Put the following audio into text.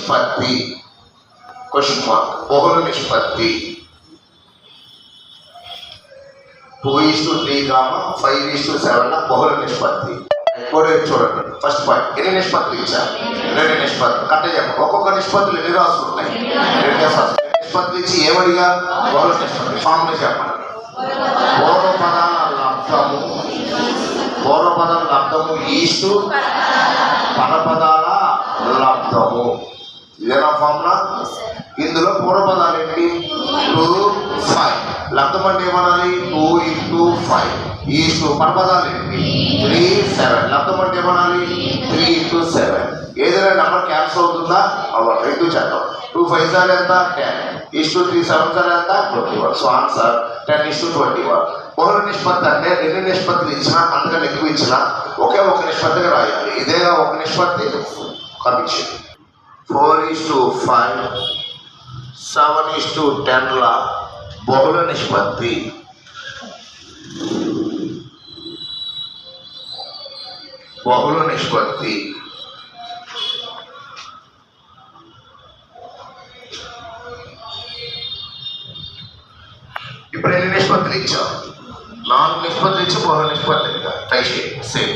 నిష్పత్తి question mark బహుళ నిష్పత్తి 2:3, 5:7 బహుళ నిష్పత్తి. చూడండి ఫస్ట్ పాయింట్, ఎన్ని నిష్పత్తులు ఇచ్చారు? 2 నిష్పత్తులు. కట్ట చెప్పండి, ఒక్కొక్క నిష్పత్తులు ఎన్ని రాసులు ఉన్నాయి? 2 నిష్పత్తులు ఇచ్చి ఏమడిగా? బహుళ నిష్పత్తి. ఫార్ములా చెప్పండి. పూర్వపదాల లబ్ధము ఈస్టు పరపదాల లబ్ధము. ఇదేనా ఫార్ములా? ఇందులో పూర్వపదాలు ఏంటి? 2, 5. లబ్ధం అంటే ఏమనాలి? 2 × 5. ఈస్టు పరపదాలు ఏంటి? 3, 7. లబ్ధం అంటే ఏమనాలి? 3 × 7. ఏదైనా నెంబర్ క్యాన్సిల్ అవుతుందా? అవ్వాలి. 2 చేద్దాం. 2 5 ఎంత? 10. ఈస్టు 3 7 ఎంత? 21. So answer 10:21. బహుళ నిష్పత్తి అంటే 2 నిష్పత్తులు ఇచ్చినా అంతకన్నా ఎక్కువ ఇచ్చినా ఒకే ఒక నిష్పత్తిగా రాయాలి. ఇదేగా ఒక నిష్పత్తి కనిపించింది. 4:5 7:10 ల బహుళ నిష్పత్తి. బహుళ నిష్పత్తి ఇప్పుడు ఎన్ని నిష్పత్తులు ఇచ్చాం? 4 నిష్పత్తులు ఇచ్చి బహుళ నిష్పత్తి. టై సేమ్